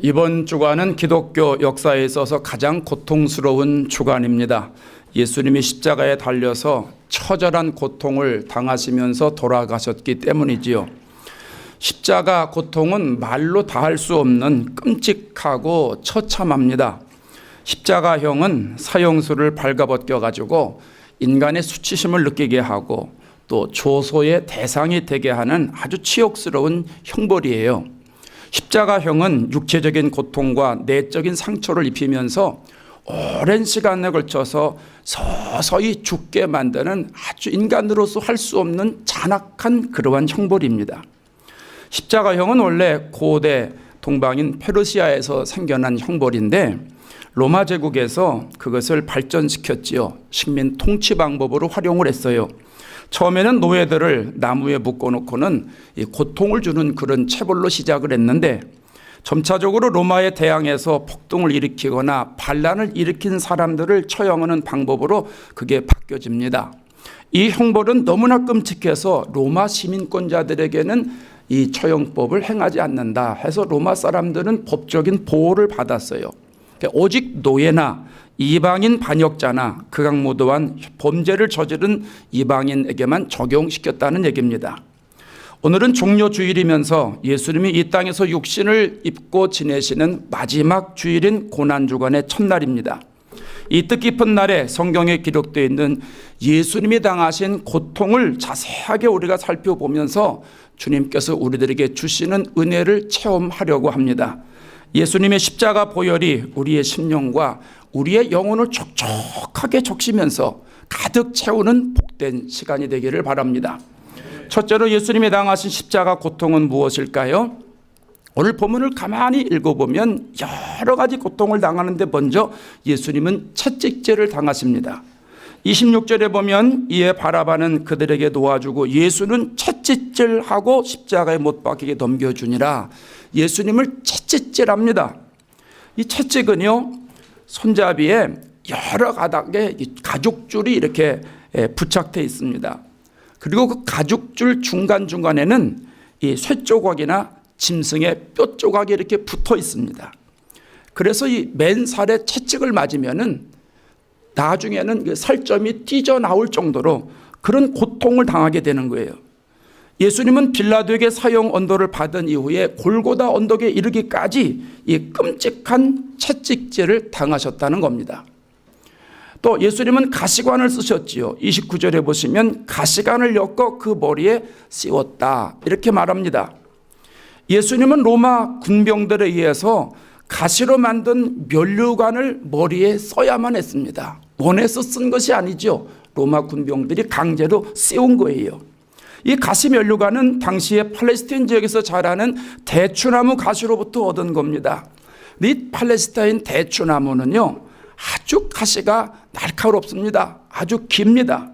이번 주간은 기독교 역사에 있어서 가장 고통스러운 주간입니다. 예수님이 십자가에 달려서 처절한 고통을 당하시면서 돌아가셨기 때문이지요. 십자가 고통은 말로 다할 수 없는 끔찍하고 처참합니다. 십자가형은 사형수를 발가벗겨 가지고 인간의 수치심을 느끼게 하고 또 조소의 대상이 되게 하는 아주 치욕스러운 형벌이에요. 십자가형은 육체적인 고통과 내적인 상처를 입히면서 오랜 시간에 걸쳐서 서서히 죽게 만드는 아주 인간으로서 할 수 없는 잔악한 그러한 형벌입니다. 십자가형은 원래 고대 동방인 페르시아에서 생겨난 형벌인데 로마 제국에서 그것을 발전시켰지요. 식민 통치 방법으로 활용을 했어요. 처음에는 노예들을 나무에 묶어놓고는 고통을 주는 그런 체벌로 시작을 했는데 점차적으로 로마에 대항해서 폭동을 일으키거나 반란을 일으킨 사람들을 처형하는 방법으로 그게 바뀌어집니다. 이 형벌은 너무나 끔찍해서 로마 시민권자들에게는 이 처형법을 행하지 않는다 해서 로마 사람들은 법적인 보호를 받았어요. 오직 노예나 이방인 반역자나 극악무도한 범죄를 저지른 이방인에게만 적용시켰다는 얘기입니다. 오늘은 종료주일이면서 예수님이 이 땅에서 육신을 입고 지내시는 마지막 주일인 고난주간의 첫날입니다. 이 뜻깊은 날에 성경에 기록되어 있는 예수님이 당하신 고통을 자세하게 우리가 살펴보면서 주님께서 우리들에게 주시는 은혜를 체험하려고 합니다. 예수님의 십자가 보혈이 우리의 심령과 우리의 영혼을 촉촉하게 적시면서 가득 채우는 복된 시간이 되기를 바랍니다. 첫째로 예수님이 당하신 십자가 고통은 무엇일까요? 오늘 본문을 가만히 읽어보면 여러 가지 고통을 당하는데 먼저 예수님은 채찍질을 당하십니다. 26절에 보면 이에 바라바는 그들에게 놓아주고 예수는 채찍질하고 십자가에 못 박히게 넘겨주니라. 예수님을 채찍질합니다. 이 채찍은요, 손잡이에 여러 가닥의 가죽줄이 이렇게 부착되어 있습니다. 그리고 그 가죽줄 중간중간에는 이 쇠조각이나 짐승의 뼈조각이 이렇게 붙어 있습니다. 그래서 이 맨살에 채찍을 맞으면은 나중에는 살점이 찢어나올 정도로 그런 고통을 당하게 되는 거예요. 예수님은 빌라도에게 사형 언도를 받은 이후에 골고다 언덕에 이르기까지 이 끔찍한 채찍질을 당하셨다는 겁니다. 또 예수님은 가시관을 쓰셨지요. 29절에 보시면 가시관을 엮어 그 머리에 씌웠다 이렇게 말합니다. 예수님은 로마 군병들에 의해서 가시로 만든 면류관을 머리에 써야만 했습니다. 원해서 쓴 것이 아니죠. 로마 군병들이 강제로 씌운 거예요. 이 가시 면류관은 당시에 팔레스타인 지역에서 자라는 대추나무 가시로부터 얻은 겁니다. 이 팔레스타인 대추나무는요, 아주 가시가 날카롭습니다. 아주 깁니다.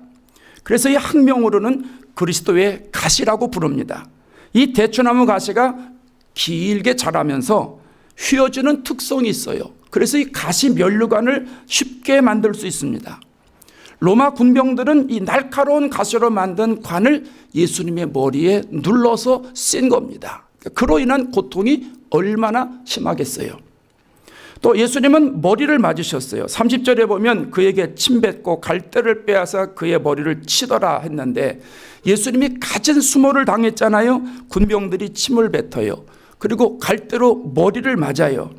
그래서 이 학명으로는 그리스도의 가시라고 부릅니다. 이 대추나무 가시가 길게 자라면서 휘어지는 특성이 있어요. 그래서 이 가시 면류관을 쉽게 만들 수 있습니다. 로마 군병들은 이 날카로운 가시로 만든 관을 예수님의 머리에 눌러서 씌운 겁니다. 그로 인한 고통이 얼마나 심하겠어요. 또 예수님은 머리를 맞으셨어요. 30절에 보면 그에게 침 뱉고 갈대를 빼앗아 그의 머리를 치더라 했는데 예수님이 가진 수모를 당했잖아요. 군병들이 침을 뱉어요. 그리고 갈대로 머리를 맞아요.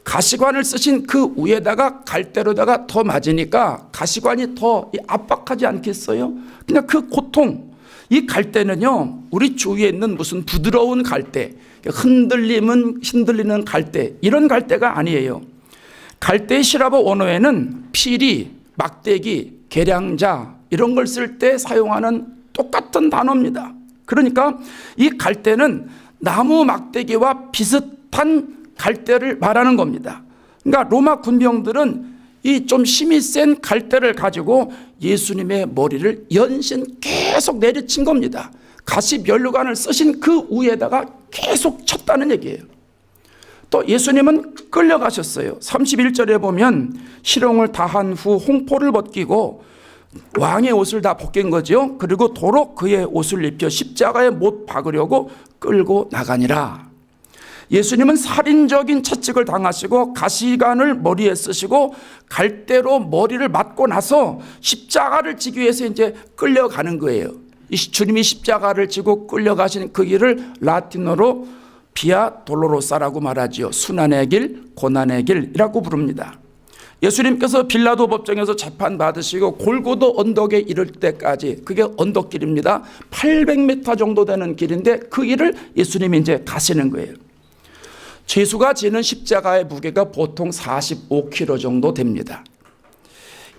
가시관을 쓰신 그 위에다가 갈대로다가 더 맞으니까 가시관이 더 압박하지 않겠어요? 그냥 그 고통, 이 갈대는요, 우리 주위에 있는 무슨 부드러운 갈대, 흔들리는 갈대, 이런 갈대가 아니에요. 갈대의 시라버 원어에는 피리, 막대기, 계량자 이런 걸 쓸 때 사용하는 똑같은 단어입니다. 그러니까 이 갈대는 나무 막대기와 비슷한 갈대를 말하는 겁니다. 그러니까 로마 군병들은 이 좀 힘이 센 갈대를 가지고 예수님의 머리를 연신 계속 내리친 겁니다. 가시 면류관을 쓰신 그 위에다가 계속 쳤다는 얘기예요. 또 예수님은 끌려가셨어요. 31절에 보면 희롱을 다한 후 홍포를 벗기고 왕의 옷을 다 벗긴 거죠. 그리고 도로 그의 옷을 입혀 십자가에 못 박으려고 끌고 나가니라. 예수님은 살인적인 채찍을 당하시고 가시관을 머리에 쓰시고 갈대로 머리를 맞고 나서 십자가를 지기 위해서 이제 끌려가는 거예요. 이 주님이 십자가를 지고 끌려가신 그 길을 라틴어로 비아 돌로로사라고 말하지요. 순환의 길, 고난의 길이라고 부릅니다. 예수님께서 빌라도 법정에서 재판받으시고 골고도 언덕에 이를 때까지, 그게 언덕길입니다. 800m 정도 되는 길인데 그 길을 예수님이 이제 가시는 거예요. 죄수가 지는 십자가의 무게가 보통 45kg 정도 됩니다.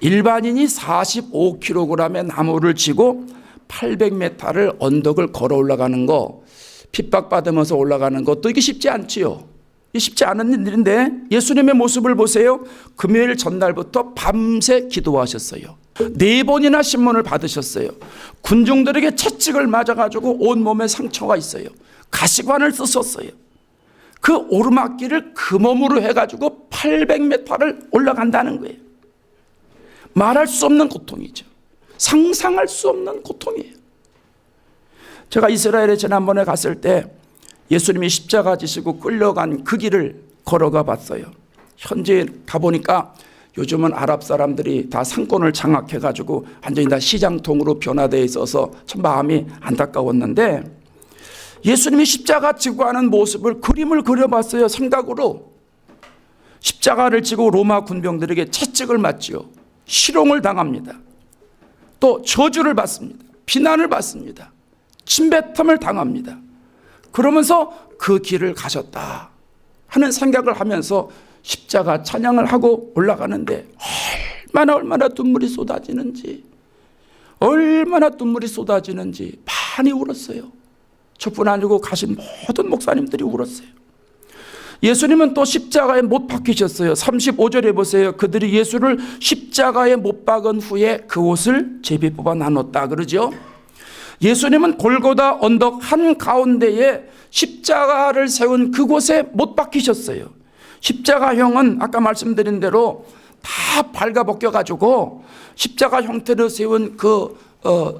일반인이 45kg의 나무를 지고 800m를 언덕을 걸어 올라가는 거, 핍박받으면서 올라가는 것도 이게 쉽지 않지요. 쉽지 않은 일인데 예수님의 모습을 보세요. 금요일 전날부터 밤새 기도하셨어요. 4번이나 신문을 받으셨어요. 군중들에게 채찍을 맞아가지고 온몸에 상처가 있어요. 가시관을 쓰셨어요. 그 오르막길을 그 몸으로 해가지고 800m를 올라간다는 거예요. 말할 수 없는 고통이죠. 상상할 수 없는 고통이에요. 제가 이스라엘에 지난번에 갔을 때 예수님이 십자가 지시고 끌려간 그 길을 걸어가 봤어요. 현지에 가보니까 요즘은 아랍 사람들이 다 상권을 장악해가지고 완전히 다 시장통으로 변화되어 있어서 참 마음이 안타까웠는데, 예수님이 십자가 지고 하는 모습을 그림을 그려봤어요. 생각으로. 십자가를 지고 로마 군병들에게 채찍을 맞지요. 실형을 당합니다. 또 저주를 받습니다. 비난을 받습니다. 침뱉음을 당합니다. 그러면서 그 길을 가셨다 하는 생각을 하면서 십자가 찬양을 하고 올라가는데 얼마나 눈물이 쏟아지는지, 얼마나 눈물이 쏟아지는지 많이 울었어요. 저뿐 아니고 가신 모든 목사님들이 울었어요. 예수님은 또 십자가에 못 박히셨어요. 35절에 보세요. 그들이 예수를 십자가에 못 박은 후에 그 옷을 제비 뽑아 나눴다 그러죠. 예수님은 골고다 언덕 한가운데에 십자가를 세운 그곳에 못 박히셨어요. 십자가형은 아까 말씀드린 대로 다 발가벗겨가지고 십자가 형태로 세운 그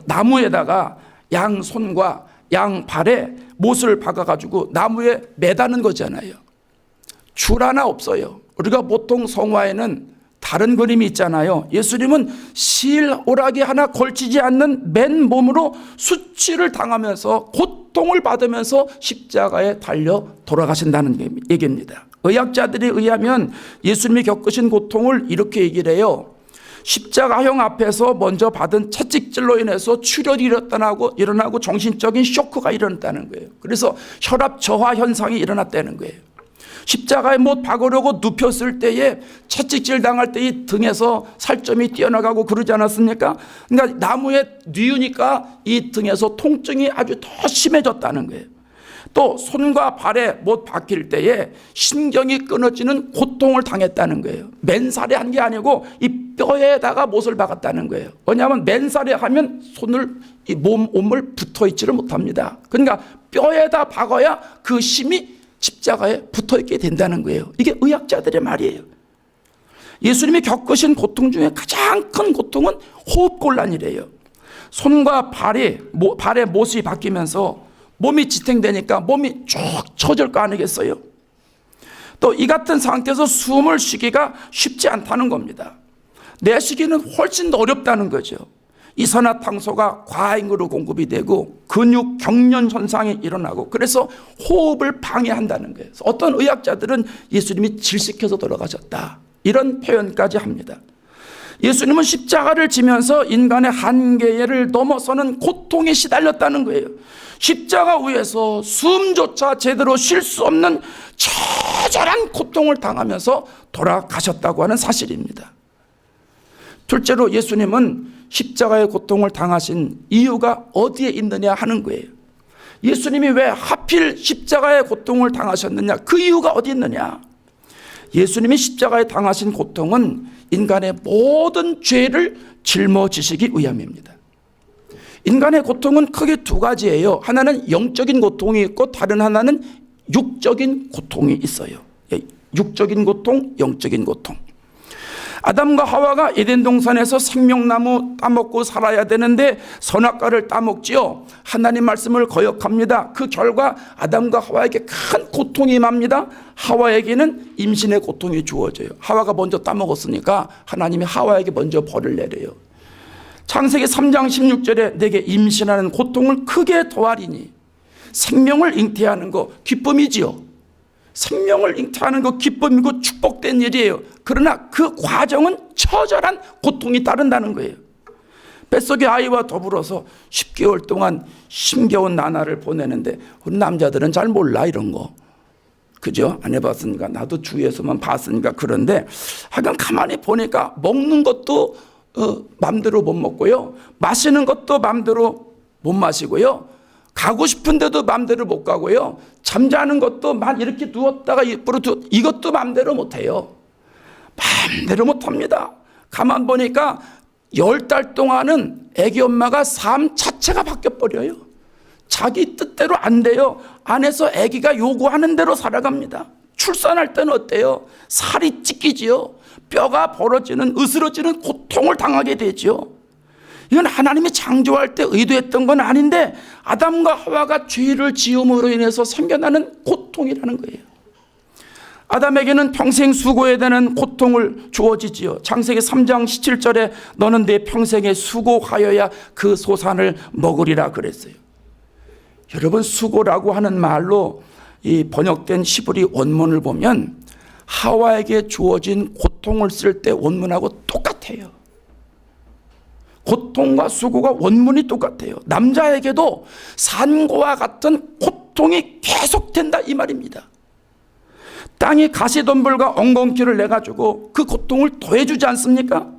나무에다가 양손과 양발에 못을 박아가지고 나무에 매다는 거잖아요. 줄 하나 없어요. 우리가 보통 성화에는 다른 그림이 있잖아요. 예수님은 실 오라기 하나 걸치지 않는 맨몸으로 수치를 당하면서 고통을 받으면서 십자가에 달려 돌아가신다는 얘기입니다. 의학자들에 의하면 예수님이 겪으신 고통을 이렇게 얘기를 해요. 십자가형 앞에서 먼저 받은 채찍질로 인해서 출혈이 일어나고 정신적인 쇼크가 일어났다는 거예요. 그래서 혈압 저하 현상이 일어났다는 거예요. 십자가에 못 박으려고 눕혔을 때에 채찍질 당할 때 이 등에서 살점이 뛰어나가고 그러지 않았습니까? 그러니까 나무에 뉘우니까 이 등에서 통증이 아주 더 심해졌다는 거예요. 또 손과 발에 못 박힐 때에 신경이 끊어지는 고통을 당했다는 거예요. 맨살에 한 게 아니고 이 뼈에다가 못을 박았다는 거예요. 왜냐하면 맨살에 하면 이 몸을 붙어 있지를 못합니다. 그러니까 뼈에다 박아야 그 힘이 십자가에 붙어있게 된다는 거예요. 이게 의학자들의 말이에요. 예수님이 겪으신 고통 중에 가장 큰 고통은 호흡곤란이래요. 손과 발에 못이 바뀌면서 몸이 지탱되니까 몸이 쭉 처질 거 아니겠어요? 또 이 같은 상태에서 숨을 쉬기가 쉽지 않다는 겁니다. 내쉬기는 훨씬 더 어렵다는 거죠. 이산화탄소가 과잉으로 공급이 되고 근육 경련 현상이 일어나고 그래서 호흡을 방해한다는 거예요. 어떤 의학자들은 예수님이 질식해서 돌아가셨다 이런 표현까지 합니다. 예수님은 십자가를 지면서 인간의 한계를 넘어서는 고통에 시달렸다는 거예요. 십자가 위에서 숨조차 제대로 쉴 수 없는 처절한 고통을 당하면서 돌아가셨다고 하는 사실입니다. 둘째로 예수님은 십자가의 고통을 당하신 이유가 어디에 있느냐 하는 거예요. 예수님이 왜 하필 십자가의 고통을 당하셨느냐, 그 이유가 어디 있느냐. 예수님이 십자가에 당하신 고통은 인간의 모든 죄를 짊어지시기 위함입니다. 인간의 고통은 크게 두 가지예요. 하나는 영적인 고통이 있고 다른 하나는 육적인 고통이 있어요. 육적인 고통, 영적인 고통. 아담과 하와가 에덴 동산에서 생명나무 따먹고 살아야 되는데 선악과를 따먹지요. 하나님 말씀을 거역합니다. 그 결과 아담과 하와에게 큰 고통이 임합니다. 하와에게는 임신의 고통이 주어져요. 하와가 먼저 따먹었으니까 하나님이 하와에게 먼저 벌을 내려요. 창세기 3장 16절에 내게 임신하는 고통을 크게 더하리니, 생명을 잉태하는 거 기쁨이지요. 생명을 잉태하는 거 기쁨이고 축복된 일이에요. 그러나 그 과정은 처절한 고통이 따른다는 거예요. 뱃속의 아이와 더불어서 10개월 동안 힘겨운 나날을 보내는데 우리 남자들은 잘 몰라 이런 거. 그죠? 안 해봤으니까, 나도 주위에서만 봤으니까. 그런데 하여간 가만히 보니까 먹는 것도 맘대로 못 먹고요, 마시는 것도 맘대로 못 마시고요, 가고 싶은데도 맘대로 못 가고요, 잠자는 것도 막 이렇게 누웠다가 이것도 맘대로 못 해요. 맘대로 못 합니다. 가만 보니까 10달 동안은 애기 엄마가 삶 자체가 바뀌어 버려요. 자기 뜻대로 안 돼요. 안에서 애기가 요구하는 대로 살아갑니다. 출산할 때는 어때요? 살이 찢기지요. 뼈가 벌어지는, 으스러지는 고통을 당하게 되죠. 이건 하나님이 창조할 때 의도했던 건 아닌데 아담과 하와가 죄를 지음으로 인해서 생겨나는 고통이라는 거예요. 아담에게는 평생 수고해야 되는 고통을 주어지지요. 창세기 3장 17절에 너는 내 평생에 수고하여야 그 소산을 먹으리라 그랬어요. 여러분, 수고라고 하는 말로 이 번역된 히브리 원문을 보면 하와에게 주어진 고통을 쓸 때 원문하고 똑같아요. 고통과 수고가 원문이 똑같아요. 남자에게도 산고와 같은 고통이 계속된다 이 말입니다. 땅이 가시덤불과 엉겅퀴를 내가지고 그 고통을 더해주지 않습니까?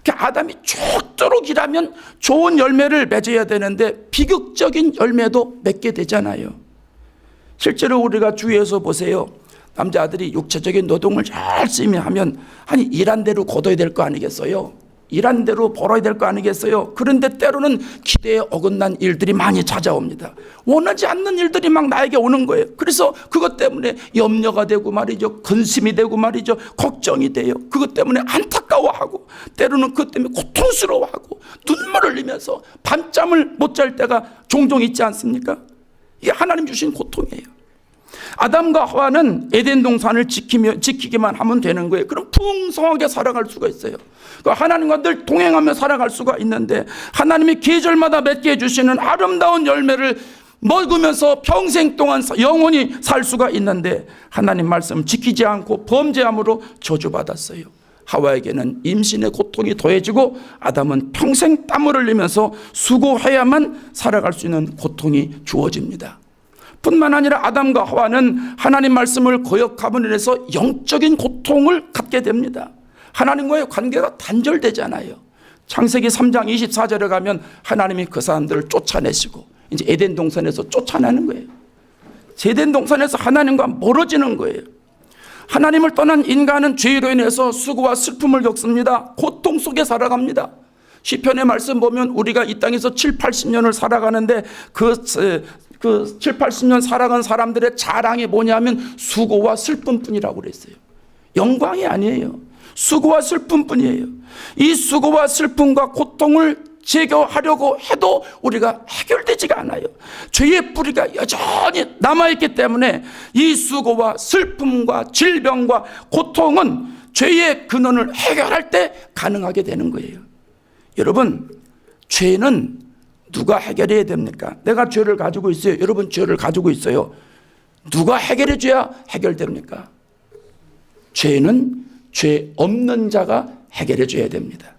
아담이 죽도록 일하면 좋은 열매를 맺어야 되는데 비극적인 열매도 맺게 되잖아요. 실제로 우리가 주위에서 보세요. 남자들이 육체적인 노동을 열심히 하면 일한 대로 거둬야 될 거 아니겠어요? 일한 대로 벌어야 될 거 아니겠어요? 그런데 때로는 기대에 어긋난 일들이 많이 찾아옵니다. 원하지 않는 일들이 막 나에게 오는 거예요. 그래서 그것 때문에 염려가 되고 말이죠, 근심이 되고 말이죠, 걱정이 돼요. 그것 때문에 안타까워하고 때로는 그것 때문에 고통스러워하고 눈물을 흘리면서 밤잠을 못 잘 때가 종종 있지 않습니까? 이게 하나님 주신 고통이에요. 아담과 하와는 에덴 동산을 지키기만 하면 되는 거예요. 그럼 풍성하게 살아갈 수가 있어요. 하나님과 늘 동행하며 살아갈 수가 있는데 하나님이 계절마다 맺게 해주시는 아름다운 열매를 먹으면서 평생 동안 영원히 살 수가 있는데 하나님 말씀 지키지 않고 범죄함으로 저주받았어요. 하와에게는 임신의 고통이 더해지고 아담은 평생 땀을 흘리면서 수고해야만 살아갈 수 있는 고통이 주어집니다. 뿐만 아니라 아담과 하와는 하나님 말씀을 거역함으로 인해서 영적인 고통을 갖게 됩니다. 하나님과의 관계가 단절되잖아요. 창세기 3장 24절에 가면 하나님이 그 사람들을 쫓아내시고 이제 에덴 동산에서 쫓아내는 거예요. 에덴 동산에서 하나님과 멀어지는 거예요. 하나님을 떠난 인간은 죄로 인해서 수고와 슬픔을 겪습니다. 고통 속에 살아갑니다. 시편의 말씀 보면 우리가 이 땅에서 7, 80년을 살아가는데 그 7, 80년 살아간 사람들의 자랑이 뭐냐면 수고와 슬픔뿐이라고 그랬어요. 영광이 아니에요. 수고와 슬픔뿐이에요. 이 수고와 슬픔과 고통을 제거하려고 해도 우리가 해결되지가 않아요. 죄의 뿌리가 여전히 남아있기 때문에 이 수고와 슬픔과 질병과 고통은 죄의 근원을 해결할 때 가능하게 되는 거예요. 여러분, 죄는 누가 해결해야 됩니까? 내가 죄를 가지고 있어요. 여러분 죄를 가지고 있어요. 누가 해결해 줘야 해결됩니까? 죄는 죄 없는 자가 해결해 줘야 됩니다.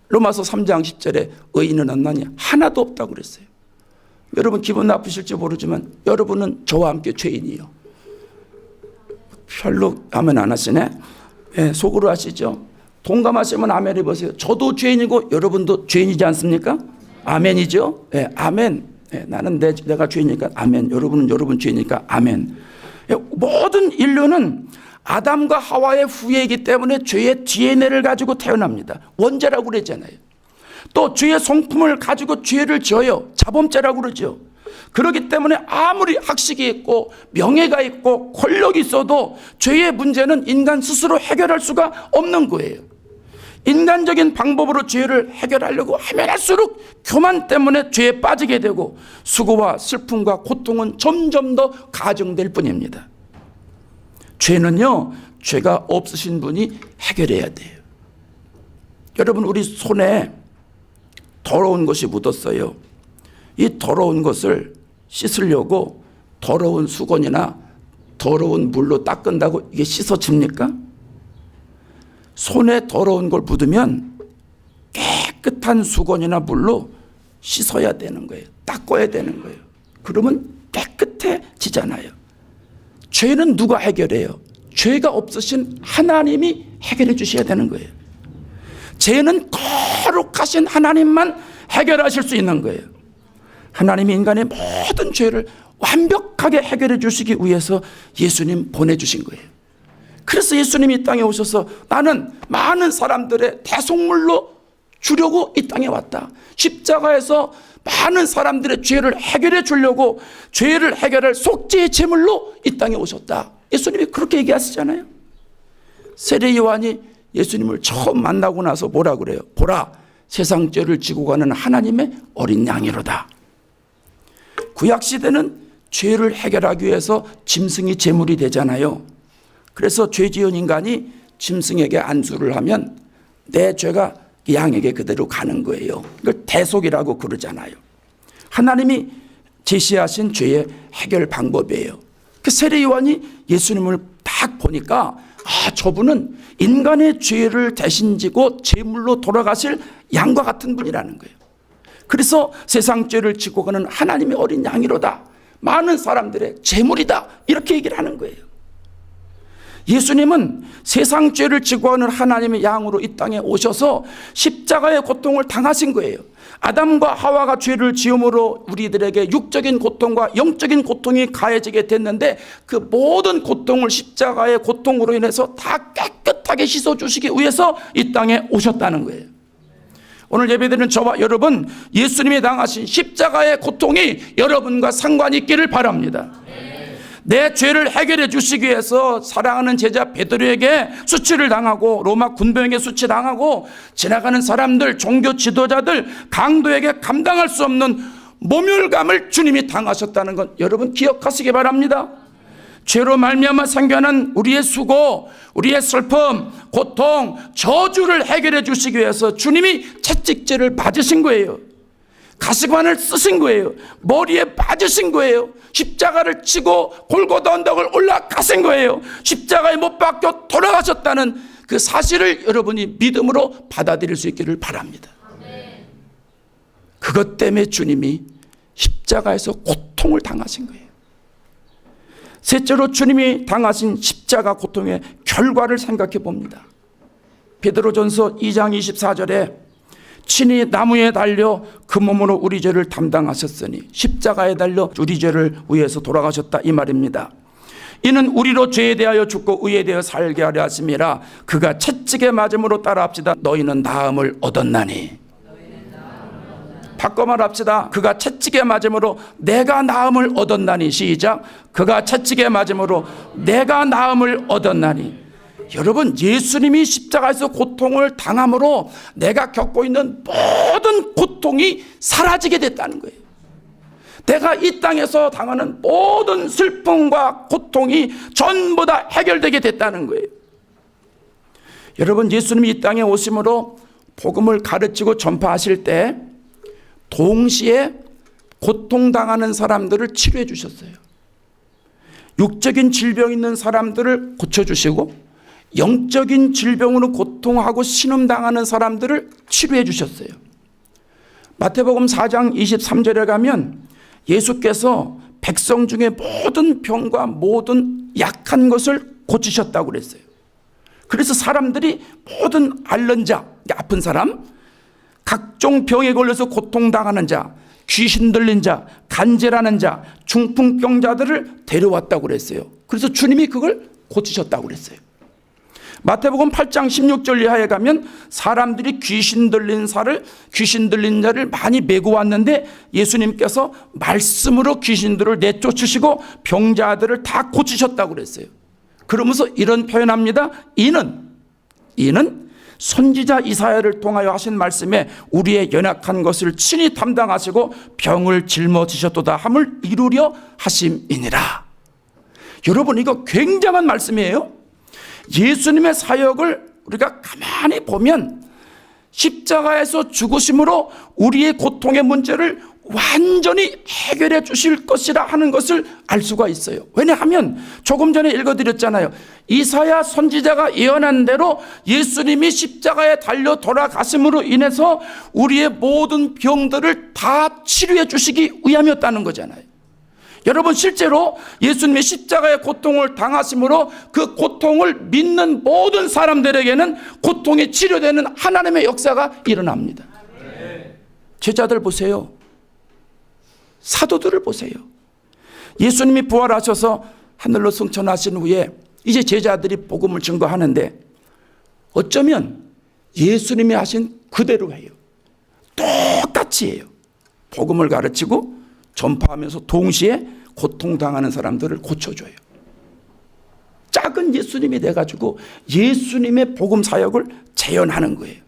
로마서 3장 10절에 의인은 없나니 하나도 없다고 그랬어요. 여러분 기분 나쁘실지 모르지만 여러분은 저와 함께 죄인이요. 별로 아멘 안 하시네. 네, 속으로 하시죠. 동감하시면 아멘 해보세요. 저도 죄인이고 여러분도 죄인이지 않습니까? 아멘이죠. 네, 아멘. 네, 나는 내가 죄인이니까 아멘. 여러분은 여러분 죄이니까 아멘. 네, 모든 인류는 아담과 하와의 후예이기 때문에 죄의 DNA를 가지고 태어납니다. 원죄라고 그러잖아요. 또 죄의 성품을 가지고 죄를 지어요. 자범죄라고 그러죠. 그렇기 때문에 아무리 학식이 있고 명예가 있고 권력이 있어도 죄의 문제는 인간 스스로 해결할 수가 없는 거예요. 인간적인 방법으로 죄를 해결하려고 하면 할수록 교만 때문에 죄에 빠지게 되고 수고와 슬픔과 고통은 점점 더 가중될 뿐입니다. 죄는요, 죄가 없으신 분이 해결해야 돼요. 여러분, 우리 손에 더러운 것이 묻었어요. 이 더러운 것을 씻으려고 더러운 수건이나 더러운 물로 닦은다고 이게 씻어집니까? 손에 더러운 걸 묻으면 깨끗한 수건이나 물로 씻어야 되는 거예요. 닦아야 되는 거예요. 그러면 깨끗해지잖아요. 죄는 누가 해결해요? 죄가 없으신 하나님이 해결해 주셔야 되는 거예요. 죄는 거룩하신 하나님만 해결하실 수 있는 거예요. 하나님이 인간의 모든 죄를 완벽하게 해결해 주시기 위해서 예수님 보내주신 거예요. 그래서 예수님이 이 땅에 오셔서 나는 많은 사람들의 대속물로 주려고 이 땅에 왔다. 십자가에서 많은 사람들의 죄를 해결해 주려고 죄를 해결할 속죄의 제물로 이 땅에 오셨다. 예수님이 그렇게 얘기하시잖아요. 세례 요한이 예수님을 처음 만나고 나서 뭐라 그래요? 보라, 세상 죄를 지고 가는 하나님의 어린 양이로다. 구약시대는 죄를 해결하기 위해서 짐승이 제물이 되잖아요. 그래서 죄 지은 인간이 짐승에게 안수를 하면 내 죄가 양에게 그대로 가는 거예요. 이걸 대속이라고 그러잖아요. 하나님이 제시하신 죄의 해결 방법이에요. 그 세례 요한이 예수님을 딱 보니까 저분은 인간의 죄를 대신 지고 제물로 돌아가실 양과 같은 분이라는 거예요. 그래서 세상 죄를 지고 가는 하나님의 어린 양이로다. 많은 사람들의 제물이다. 이렇게 얘기를 하는 거예요. 예수님은 세상 죄를 지고 가는 하나님의 양으로 이 땅에 오셔서 십자가의 고통을 당하신 거예요. 아담과 하와가 죄를 지음으로 우리들에게 육적인 고통과 영적인 고통이 가해지게 됐는데 그 모든 고통을 십자가의 고통으로 인해서 다 깨끗하게 씻어주시기 위해서 이 땅에 오셨다는 거예요. 오늘 예배드리는 저와 여러분, 예수님이 당하신 십자가의 고통이 여러분과 상관이 있기를 바랍니다. 내 죄를 해결해 주시기 위해서 사랑하는 제자 베드로에게 수치를 당하고 로마 군병에게 수치당하고 지나가는 사람들, 종교 지도자들, 강도에게 감당할 수 없는 모멸감을 주님이 당하셨다는 것 여러분 기억하시기 바랍니다. 죄로 말미암아 생겨난 우리의 수고, 우리의 슬픔, 고통, 저주를 해결해 주시기 위해서 주님이 채찍질을 맞으신 거예요. 가시관을 쓰신 거예요. 머리에 맞으신 거예요. 십자가를 치고 골고다 언덕을 올라가신 거예요. 십자가에 못 박혀 돌아가셨다는 그 사실을 여러분이 믿음으로 받아들일 수 있기를 바랍니다. 그것 때문에 주님이 십자가에서 고통을 당하신 거예요. 셋째로 주님이 당하신 십자가 고통의 결과를 생각해 봅니다. 베드로전서 2장 24절에 친히 나무에 달려 그 몸으로 우리 죄를 담당하셨으니 십자가에 달려 우리 죄를 위해서 돌아가셨다 이 말입니다. 이는 우리로 죄에 대하여 죽고 의에 대하여 살게 하려 하심이라. 그가 채찍에 맞음으로 따라합시다. 너희는 나음을 얻었나니. 바꿔 말합시다. 그가 채찍에 맞음으로 내가 나음을 얻었나니. 시작. 그가 채찍에 맞음으로 내가 나음을 얻었나니. 여러분, 예수님이 십자가에서 고통을 당함으로 내가 겪고 있는 모든 고통이 사라지게 됐다는 거예요. 내가 이 땅에서 당하는 모든 슬픔과 고통이 전부 다 해결되게 됐다는 거예요. 여러분, 예수님이 이 땅에 오심으로 복음을 가르치고 전파하실 때 동시에 고통당하는 사람들을 치료해 주셨어요. 육적인 질병 있는 사람들을 고쳐주시고 영적인 질병으로 고통하고 신음당하는 사람들을 치료해 주셨어요. 마태복음 4장 23절에 가면 예수께서 백성 중에 모든 병과 모든 약한 것을 고치셨다고 그랬어요. 그래서 사람들이 모든 앓는 자, 아픈 사람, 각종 병에 걸려서 고통당하는 자, 귀신 들린 자, 간질하는 자, 중풍병자들을 데려왔다고 그랬어요. 그래서 주님이 그걸 고치셨다고 그랬어요. 마태복음 8장 16절 이하에 가면 사람들이 귀신 들린 자를 많이 메고 왔는데 예수님께서 말씀으로 귀신들을 내쫓으시고 병자들을 다 고치셨다고 그랬어요. 그러면서 이런 표현합니다. 이는 선지자 이사야를 통하여 하신 말씀에 우리의 연약한 것을 친히 담당하시고 병을 짊어지셨도다 함을 이루려 하심이니라. 여러분, 이거 굉장한 말씀이에요. 예수님의 사역을 우리가 가만히 보면 십자가에서 죽으심으로 우리의 고통의 문제를 완전히 해결해 주실 것이라 하는 것을 알 수가 있어요. 왜냐하면 조금 전에 읽어드렸잖아요. 이사야 선지자가 예언한 대로 예수님이 십자가에 달려 돌아가심으로 인해서 우리의 모든 병들을 다 치료해 주시기 위함이었다는 거잖아요. 여러분, 실제로 예수님이 십자가의 고통을 당하심으로 그 고통을 믿는 모든 사람들에게는 고통이 치료되는 하나님의 역사가 일어납니다. 제자들 보세요. 사도들을 보세요. 예수님이 부활하셔서 하늘로 승천하신 후에 이제 제자들이 복음을 증거하는데 어쩌면 예수님이 하신 그대로 해요. 똑같이 해요. 복음을 가르치고 전파하면서 동시에 고통당하는 사람들을 고쳐줘요. 작은 예수님이 돼가지고 예수님의 복음 사역을 재현하는 거예요.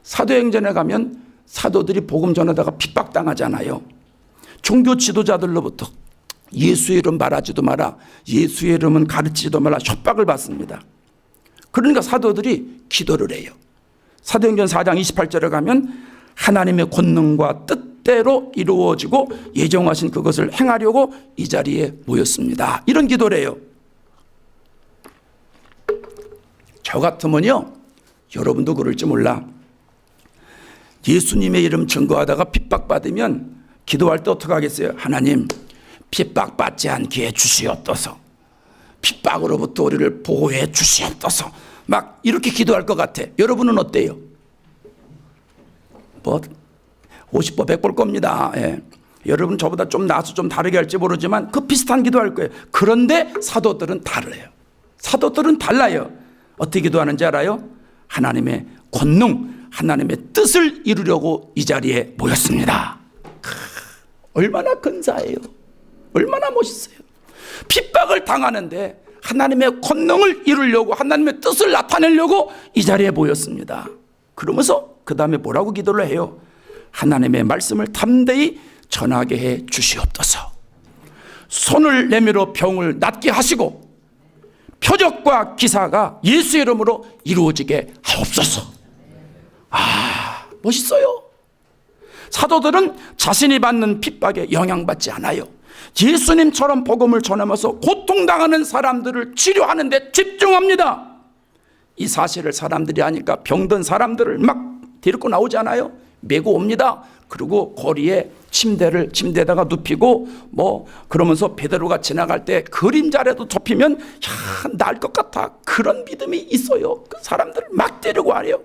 사도행전에 가면 사도들이 복음 전하다가 핍박당하잖아요. 종교 지도자들로부터 예수의 이름 말하지도 마라, 예수의 이름은 가르치지도 마라 협박을 받습니다. 그러니까 사도들이 기도를 해요. 사도행전 4장 28절에 가면 하나님의 권능과 뜻대로 이루어지고 예정하신 그것을 행하려고 이 자리에 모였습니다. 이런 기도를 해요. 저 같으면요, 여러분도 그럴지 몰라, 예수님의 이름 증거하다가 핍박받으면 기도할 때 어떻게 하겠어요? 하나님, 핍박받지 않게 해 주시옵소서, 핍박으로부터 우리를 보호해 주시옵소서, 막 이렇게 기도할 것 같아. 여러분은 어때요? 뭐 50보 100보일 겁니다. 예. 여러분 저보다 좀 나아서 좀 다르게 할지 모르지만 그 비슷한 기도할 거예요. 그런데 사도들은 다르요. 사도들은 달라요. 어떻게 기도하는지 알아요? 하나님의 권능, 하나님의 뜻을 이루려고 이 자리에 모였습니다. 얼마나 근사해요. 얼마나 멋있어요. 핍박을 당하는데 하나님의 권능을 이루려고, 하나님의 뜻을 나타내려고 이 자리에 모였습니다. 그러면서 그 다음에 뭐라고 기도를 해요? 하나님의 말씀을 담대히 전하게 해 주시옵소서. 손을 내밀어 병을 낫게 하시고 표적과 기사가 예수의 이름으로 이루어지게 하옵소서. 아, 멋있어요. 사도들은 자신이 받는 핍박에 영향받지 않아요. 예수님처럼 복음을 전하면서 고통당하는 사람들을 치료하는 데 집중합니다. 이 사실을 사람들이 아니까 병든 사람들을 막 데리고 나오잖아요. 메고 옵니다. 그리고 거리에 침대에다가 눕히고 뭐 그러면서 베드로가 지나갈 때 그림자라도 접히면 나을 것 같아. 그런 믿음이 있어요. 그 사람들을 막 데리고 와요.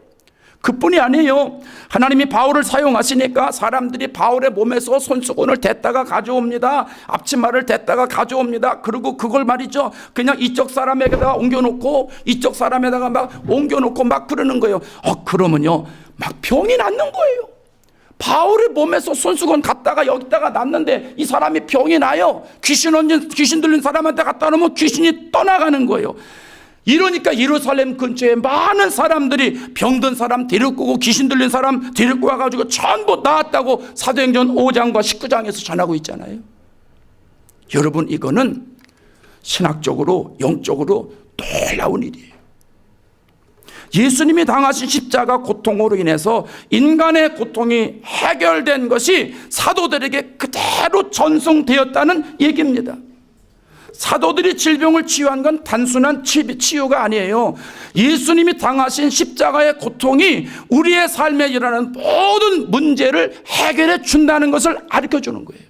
그뿐이 아니에요. 하나님이 바울을 사용하시니까 사람들이 바울의 몸에서 손수건을 댔다가 가져옵니다. 앞치마를 댔다가 가져옵니다. 그리고 그걸 말이죠, 그냥 이쪽 사람에게다가 옮겨놓고 이쪽 사람에다가 막 옮겨놓고 막 그러는 거예요. 그러면요 막 병이 낫는 거예요. 바울의 몸에서 손수건 갖다가 여기다가 놨는데 이 사람이 병이 나요. 귀신 들린 사람한테 갖다 놓으면 귀신이 떠나가는 거예요. 이러니까 예루살렘 근처에 많은 사람들이 병든 사람 데리고 오고 귀신 들린 사람 데리고 와가지고 전부 나았다고 사도행전 5장과 19장에서 전하고 있잖아요. 여러분, 이거는 신학적으로 영적으로 놀라운 일이에요. 예수님이 당하신 십자가 고통으로 인해서 인간의 고통이 해결된 것이 사도들에게 그대로 전송되었다는 얘기입니다. 사도들이 질병을 치유한 건 단순한 치유가 아니에요. 예수님이 당하신 십자가의 고통이 우리의 삶에 일어나는 모든 문제를 해결해 준다는 것을 가르쳐 주는 거예요.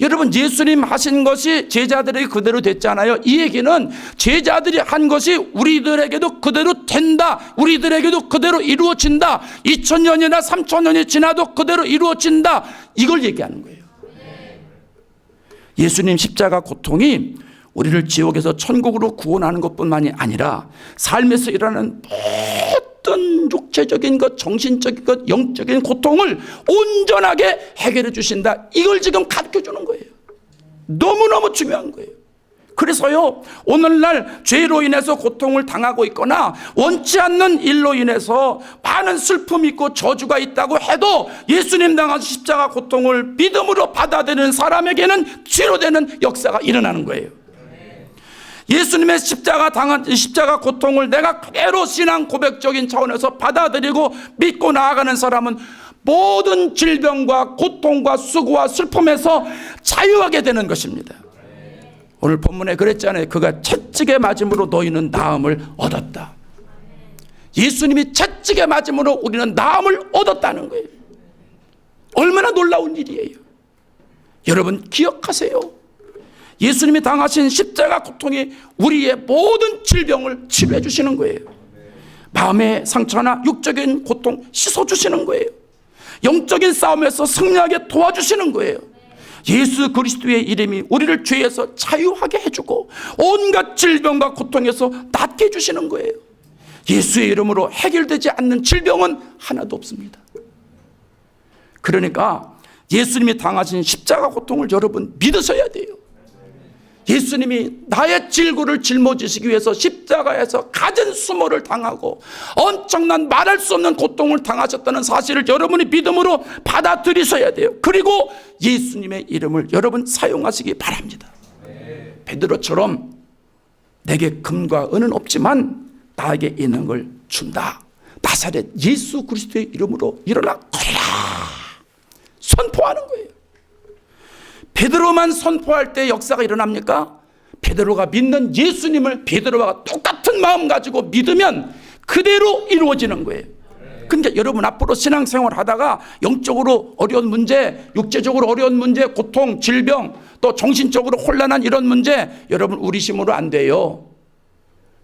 여러분, 예수님 하신 것이 제자들에게 그대로 됐잖아요. 이 얘기는 제자들이 한 것이 우리들에게도 그대로 된다, 우리들에게도 그대로 이루어진다, 2000년이나 3000년이 지나도 그대로 이루어진다, 이걸 얘기하는 거예요. 예수님 십자가 고통이 우리를 지옥에서 천국으로 구원하는 것뿐만이 아니라 삶에서 일어나는 모든 육체적인 것, 정신적인 것, 영적인 고통을 온전하게 해결해 주신다, 이걸 지금 가르쳐 주는 거예요. 너무너무 중요한 거예요. 그래서요, 오늘날 죄로 인해서 고통을 당하고 있거나 원치 않는 일로 인해서 많은 슬픔이 있고 저주가 있다고 해도 예수님 당하신 십자가 고통을 믿음으로 받아들이는 사람에게는 치료되는 역사가 일어나는 거예요. 예수님의 십자가 고통을 내가 그대로 신앙 고백적인 차원에서 받아들이고 믿고 나아가는 사람은 모든 질병과 고통과 수고와 슬픔에서 자유하게 되는 것입니다. 오늘 본문에 그랬잖아요. 그가 채찍에 맞음으로 너희는 나음을 얻었다. 예수님이 채찍에 맞음으로 우리는 나음을 얻었다는 거예요. 얼마나 놀라운 일이에요. 여러분 기억하세요. 예수님이 당하신 십자가 고통이 우리의 모든 질병을 치료해 주시는 거예요. 마음의 상처나 육적인 고통 씻어주시는 거예요. 영적인 싸움에서 승리하게 도와주시는 거예요. 예수 그리스도의 이름이 우리를 죄에서 자유하게 해주고 온갖 질병과 고통에서 낫게 해주시는 거예요. 예수의 이름으로 해결되지 않는 질병은 하나도 없습니다. 그러니까 예수님이 당하신 십자가 고통을 여러분 믿으셔야 돼요. 예수님이 나의 질고를 짊어지시기 위해서 십자가에서 갖은 수모를 당하고 엄청난 말할 수 없는 고통을 당하셨다는 사실을 여러분이 믿음으로 받아들이셔야 돼요. 그리고 예수님의 이름을 여러분 사용하시기 바랍니다. 베드로처럼 내게 금과 은은 없지만 나에게 있는 걸 준다. 나사렛 예수 그리스도의 이름으로 일어나 거리라 선포하는 거예요. 베드로만 선포할 때 역사가 일어납니까? 베드로가 믿는 예수님을 베드로와 똑같은 마음 가지고 믿으면 그대로 이루어지는 거예요. 그러니까 여러분 앞으로 신앙생활 하다가 영적으로 어려운 문제, 육체적으로 어려운 문제, 고통, 질병, 또 정신적으로 혼란한 이런 문제 여러분 우리심으로 안 돼요.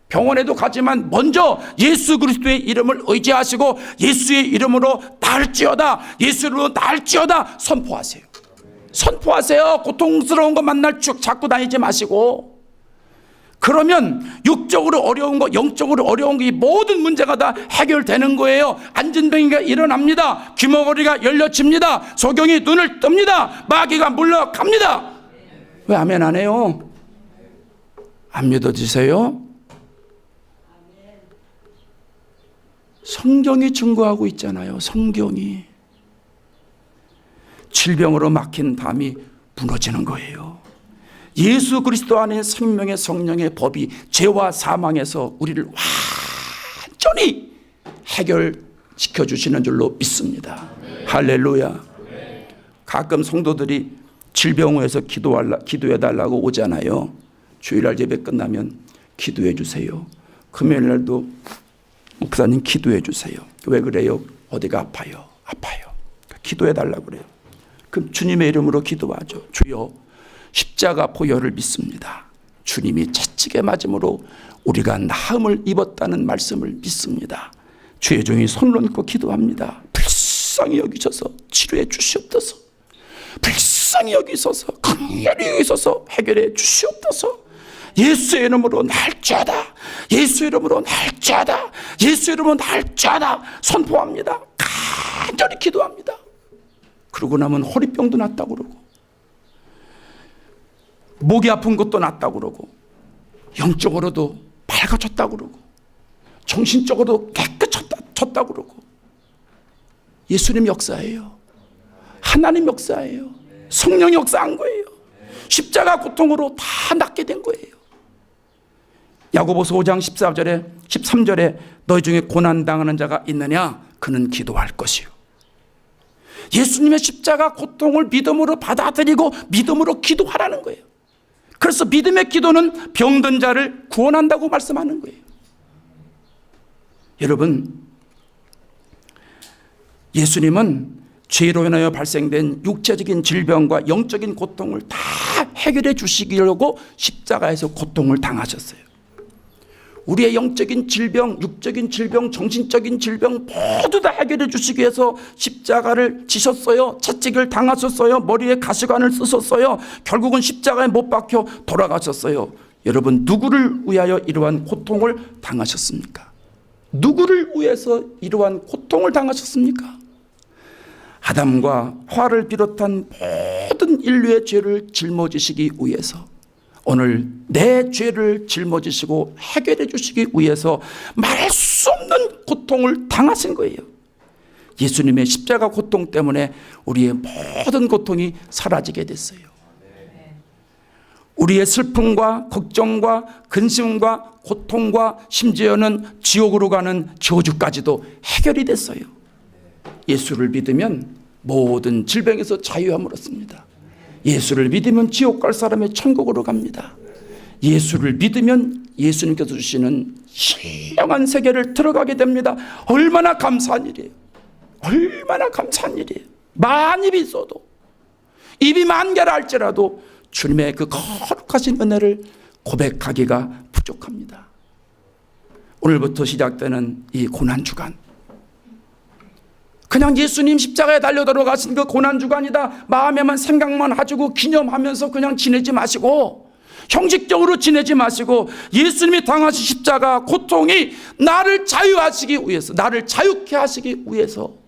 병원에도 가지만 먼저 예수 그리스도의 이름을 의지하시고 예수의 이름으로 나을지어다, 예수 이름으로 나을지어다 선포하세요. 선포하세요. 고통스러운 거 만날 쭉 자꾸 다니지 마시고. 그러면 육적으로 어려운 거, 영적으로 어려운 거, 이 모든 문제가 다 해결되는 거예요. 안진병이가 일어납니다. 귀머거리가 열려집니다. 소경이 눈을 뜹니다. 마귀가 물러갑니다. 왜 아멘 안 해요? 안 믿어지세요? 성경이 증거하고 있잖아요. 성경이. 질병으로 막힌 담이 무너지는 거예요. 예수 그리스도 안에 생명의 성령의 법이 죄와 사망에서 우리를 완전히 해결시켜 주시는 줄로 믿습니다. 할렐루야. 가끔 성도들이 질병에서 기도해 달라고 오잖아요. 주일날 예배 끝나면 기도해 주세요. 금요일 날도 목사님 기도해 주세요. 왜 그래요? 어디가 아파요? 아파요. 기도해 달라고 그래요. 그럼 주님의 이름으로 기도하죠. 주여 십자가 보혈을 믿습니다. 주님이 채찍에 맞음으로 우리가 나음을 입었다는 말씀을 믿습니다. 주의 종이 손을 얹고 기도합니다. 불쌍히 여기셔서 치료해 주시옵소서. 불쌍히 여기셔서 강렬히 여기셔서 해결해 주시옵소서. 예수의 이름으로 날짜다. 예수의 이름으로 날짜다. 예수의 이름으로 날짜다. 선포합니다. 간절히 기도합니다. 그러고 나면 허리병도 낫다고 그러고 목이 아픈 것도 낫다고 그러고 영적으로도 밝아졌다고 그러고 정신적으로도 깨끗해졌다고 그러고 예수님 역사예요. 하나님 역사예요. 성령 역사한 거예요. 십자가 고통으로 다 낫게 된 거예요. 야고보서 5장 14절에 13절에 너희 중에 고난당하는 자가 있느냐? 그는 기도할 것이요. 예수님의 십자가 고통을 믿음으로 받아들이고 믿음으로 기도하라는 거예요. 그래서 믿음의 기도는 병든 자를 구원한다고 말씀하는 거예요. 여러분, 예수님은 죄로 인하여 발생된 육체적인 질병과 영적인 고통을 다 해결해 주시려고 십자가에서 고통을 당하셨어요. 우리의 영적인 질병, 육적인 질병, 정신적인 질병 모두 다 해결해 주시기 위해서 십자가를 지셨어요. 채찍을 당하셨어요. 머리에 가시관을 쓰셨어요. 결국은 십자가에 못 박혀 돌아가셨어요. 여러분, 누구를 위하여 이러한 고통을 당하셨습니까? 누구를 위해서 이러한 고통을 당하셨습니까? 아담과 하와를 비롯한 모든 인류의 죄를 짊어지시기 위해서 오늘 내 죄를 짊어지시고 해결해 주시기 위해서 말할 수 없는 고통을 당하신 거예요. 예수님의 십자가 고통 때문에 우리의 모든 고통이 사라지게 됐어요. 우리의 슬픔과 걱정과 근심과 고통과 심지어는 지옥으로 가는 저주까지도 해결이 됐어요. 예수를 믿으면 모든 질병에서 자유함을 얻습니다. 예수를 믿으면 지옥 갈 사람의 천국으로 갑니다. 예수를 믿으면 예수님께서 주시는 신령한 세계를 들어가게 됩니다. 얼마나 감사한 일이에요. 얼마나 감사한 일이에요. 만 입이 있어도, 입이 만 개라 할지라도 주님의 그 거룩하신 은혜를 고백하기가 부족합니다. 오늘부터 시작되는 이 고난주간, 그냥 예수님 십자가에 달려 들어가신 그 고난주간이다 마음에만 생각만 하시고 기념하면서 그냥 지내지 마시고, 형식적으로 지내지 마시고, 예수님이 당하신 십자가 고통이 나를 자유하시기 위해서, 나를 자유케 하시기 위해서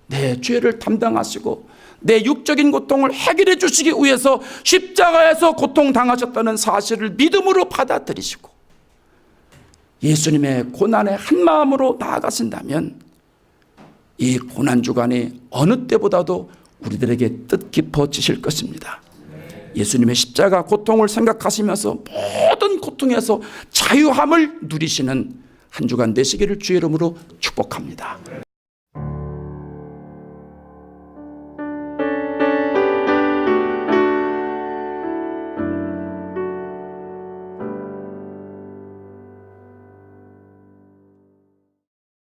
내 죄를 담당하시고 내 육적인 고통을 해결해 주시기 위해서 십자가에서 고통당하셨다는 사실을 믿음으로 받아들이시고 예수님의 고난에 한 마음으로 나아가신다면 이 고난주간이 어느 때보다도 우리들에게 뜻깊어지실 것입니다. 예수님의 십자가 고통을 생각하시면서 모든 고통에서 자유함을 누리시는 한 주간 되시기를 주의 이름으로 축복합니다.